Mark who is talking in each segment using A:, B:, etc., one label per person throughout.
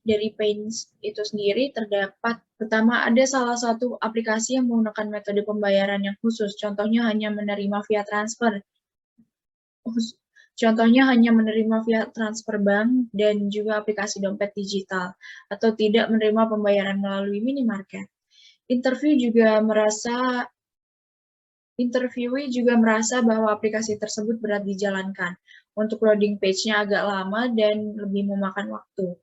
A: Dari Paint itu sendiri terdapat, pertama ada salah satu aplikasi yang menggunakan metode pembayaran yang khusus, contohnya hanya menerima via transfer. Contohnya hanya menerima via transfer bank dan juga aplikasi dompet digital, atau tidak menerima pembayaran melalui minimarket. Interviewee juga merasa bahwa aplikasi tersebut berat dijalankan. Untuk loading page-nya agak lama dan lebih memakan waktu.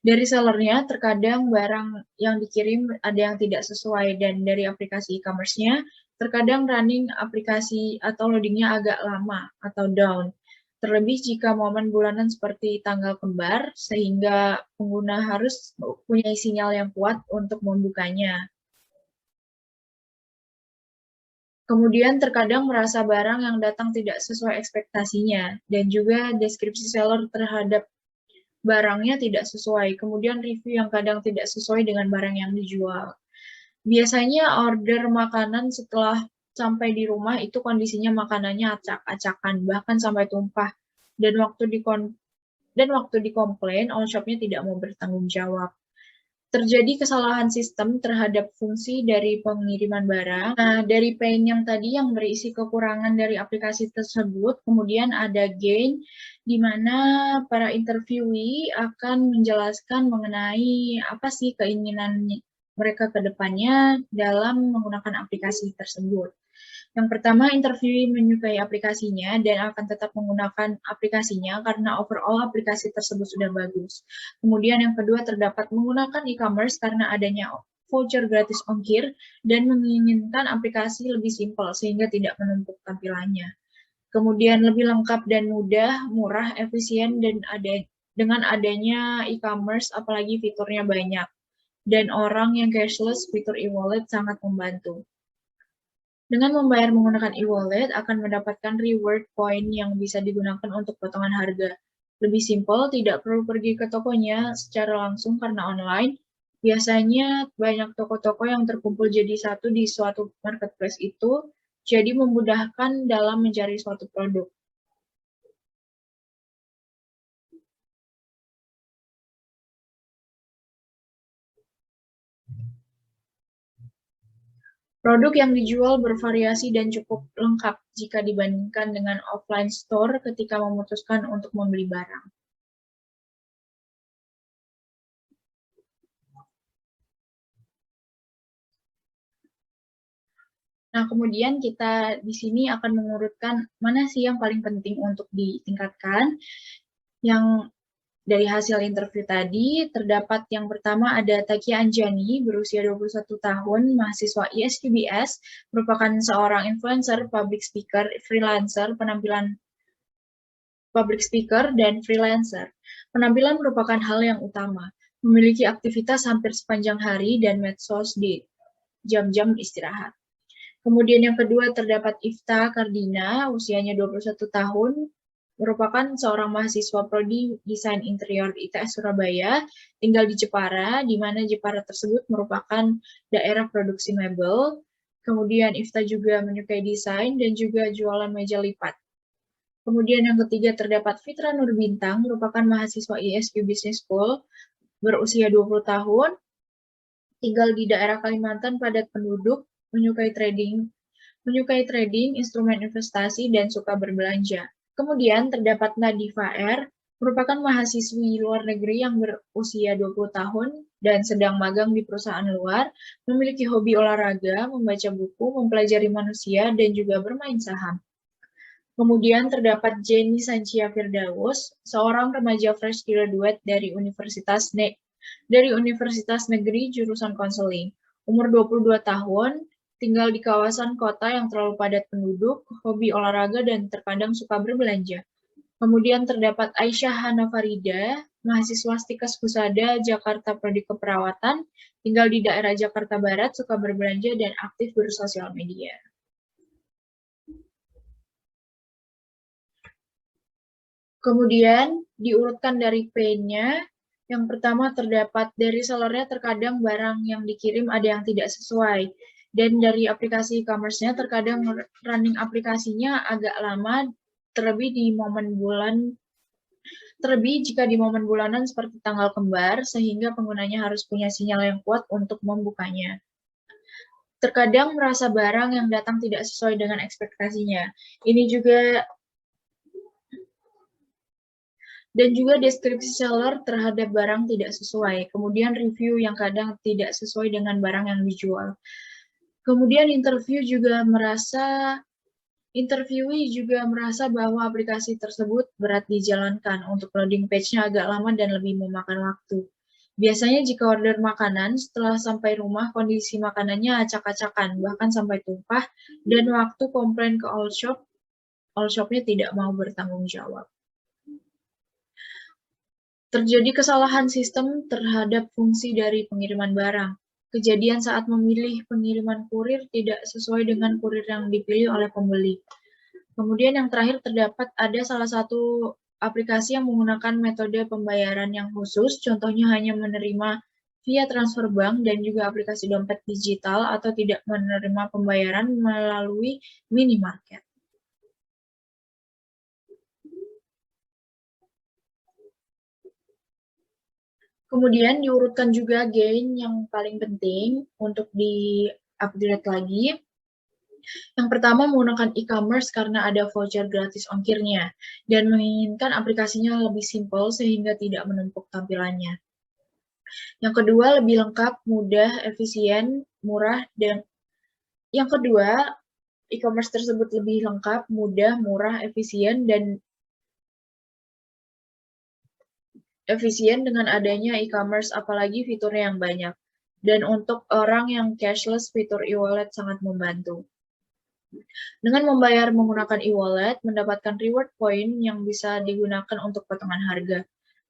A: Dari sellernya, terkadang barang yang dikirim ada yang tidak sesuai, dan dari aplikasi e-commerce-nya, terkadang running aplikasi atau loadingnya agak lama atau down. Terlebih jika momen bulanan seperti tanggal kembar, sehingga pengguna harus punya sinyal yang kuat untuk membukanya. Kemudian terkadang merasa barang yang datang tidak sesuai ekspektasinya, dan juga deskripsi seller terhadap barangnya tidak sesuai. Kemudian review yang kadang tidak sesuai dengan barang yang dijual. Biasanya order makanan setelah sampai di rumah itu kondisinya makanannya acak-acakan, bahkan sampai tumpah. Dan waktu dikomplain, all shop-nya tidak mau bertanggung jawab. Terjadi kesalahan sistem terhadap fungsi dari pengiriman barang. Nah, dari pain yang tadi yang berisi kekurangan dari aplikasi tersebut, kemudian ada gain, di mana para interviewee akan menjelaskan mengenai apa sih keinginan mereka ke depannya dalam menggunakan aplikasi tersebut. Yang pertama, interviewee menyukai aplikasinya dan akan tetap menggunakan aplikasinya karena overall aplikasi tersebut sudah bagus. Kemudian yang kedua, terdapat menggunakan e-commerce karena adanya voucher gratis ongkir dan menginginkan aplikasi lebih simpel sehingga tidak menumpuk tampilannya. Kemudian lebih lengkap dan mudah, murah, efisien, dan dengan adanya e-commerce apalagi fiturnya banyak. Dan orang yang cashless, fitur e-wallet sangat membantu. Dengan membayar menggunakan e-wallet akan mendapatkan reward point yang bisa digunakan untuk potongan harga. Lebih simpel, tidak perlu pergi ke tokonya secara langsung karena online. Biasanya banyak toko-toko yang terkumpul jadi satu di suatu marketplace itu, jadi memudahkan dalam mencari suatu produk. Produk yang dijual bervariasi dan cukup lengkap jika dibandingkan dengan offline store ketika memutuskan untuk membeli barang. Nah, kemudian kita di sini akan mengurutkan mana sih yang paling penting untuk ditingkatkan. Yang dari hasil interview tadi, terdapat yang pertama ada Taki Anjani, berusia 21 tahun, mahasiswa ISQBS, merupakan seorang influencer, public speaker, dan freelancer. Penampilan merupakan hal yang utama, memiliki aktivitas hampir sepanjang hari dan medsos di jam-jam istirahat. Kemudian yang kedua terdapat Ifta Kardina, usianya 21 tahun, merupakan seorang mahasiswa prodi Desain Interior ITS Surabaya, tinggal di Jepara, di mana Jepara tersebut merupakan daerah produksi mebel. Kemudian Ifta juga menyukai desain dan juga jualan meja lipat. Kemudian yang ketiga terdapat Fitra Nurbintang, merupakan mahasiswa ISQ Business School, berusia 20 tahun, tinggal di daerah Kalimantan padat penduduk, menyukai trading, instrumen investasi, dan suka berbelanja. Kemudian terdapat Nadifa R, merupakan mahasiswi luar negeri yang berusia 20 tahun dan sedang magang di perusahaan luar, memiliki hobi olahraga, membaca buku, mempelajari manusia, dan juga bermain saham. Kemudian terdapat Jenny Sancia Firdaus, seorang remaja fresh graduate dari Universitas Negeri jurusan Konseling. Umur 22 tahun, tinggal di kawasan kota yang terlalu padat penduduk, hobi olahraga, dan terkadang suka berbelanja. Kemudian terdapat Aisyah Hana Farida, mahasiswa Stikes Husada, Jakarta Prodi Keperawatan, tinggal di daerah Jakarta Barat, suka berbelanja, dan aktif bersosial media. Kemudian diurutkan dari pain-nya. Yang pertama terdapat dari sellernya terkadang barang yang dikirim ada yang tidak sesuai. Dan dari aplikasi e-commerce-nya terkadang running aplikasinya agak lama, terlebih di momen Terlebih jika di momen bulanan seperti tanggal kembar, sehingga penggunanya harus punya sinyal yang kuat untuk membukanya. Terkadang merasa barang yang datang tidak sesuai dengan ekspektasinya. Ini juga dan juga deskripsi seller terhadap barang tidak sesuai. Kemudian review yang kadang tidak sesuai dengan barang yang dijual. Kemudian interviewee juga merasa bahwa aplikasi tersebut berat dijalankan untuk loading page-nya agak lama dan lebih memakan waktu. Biasanya jika order makanan, setelah sampai rumah kondisi makanannya acak-acakan, bahkan sampai tumpah, dan waktu komplain ke all shop-nya tidak mau bertanggung jawab. Terjadi kesalahan sistem terhadap fungsi dari pengiriman barang. Kejadian saat memilih pengiriman kurir tidak sesuai dengan kurir yang dipilih oleh pembeli. Kemudian yang terakhir terdapat ada salah satu aplikasi yang menggunakan metode pembayaran yang khusus, contohnya hanya menerima via transfer bank dan juga aplikasi dompet digital atau tidak menerima pembayaran melalui minimarket. Kemudian diurutkan juga gain yang paling penting untuk di-upgrade lagi. Yang pertama menggunakan e-commerce karena ada voucher gratis ongkirnya dan menginginkan aplikasinya lebih simpel sehingga tidak menumpuk tampilannya. Yang kedua lebih lengkap, mudah, efisien, murah, dan yang kedua e-commerce tersebut lebih lengkap, mudah, murah, efisien dengan adanya e-commerce apalagi fiturnya yang banyak. Dan untuk orang yang cashless, fitur e-wallet sangat membantu. Dengan membayar menggunakan e-wallet, mendapatkan reward point yang bisa digunakan untuk potongan harga.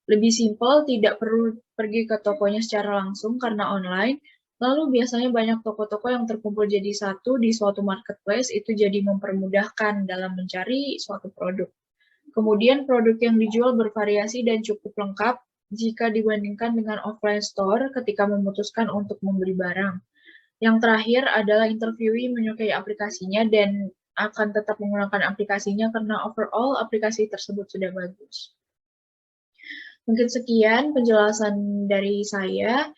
A: Lebih simpel, tidak perlu pergi ke tokonya secara langsung karena online, lalu biasanya banyak toko-toko yang terkumpul jadi satu di suatu marketplace, itu jadi mempermudahkan dalam mencari suatu produk. Kemudian produk yang dijual bervariasi dan cukup lengkap jika dibandingkan dengan offline store ketika memutuskan untuk membeli barang. Yang terakhir adalah interviewee menyukai aplikasinya dan akan tetap menggunakan aplikasinya karena overall aplikasi tersebut sudah bagus. Mungkin sekian penjelasan dari saya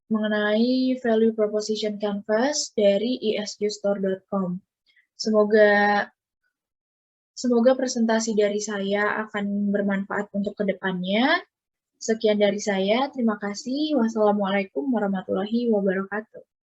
A: mengenai value proposition canvas dari esqstore.com. Semoga presentasi dari saya akan bermanfaat untuk kedepannya. Sekian dari saya, terima kasih. Wassalamualaikum warahmatullahi wabarakatuh.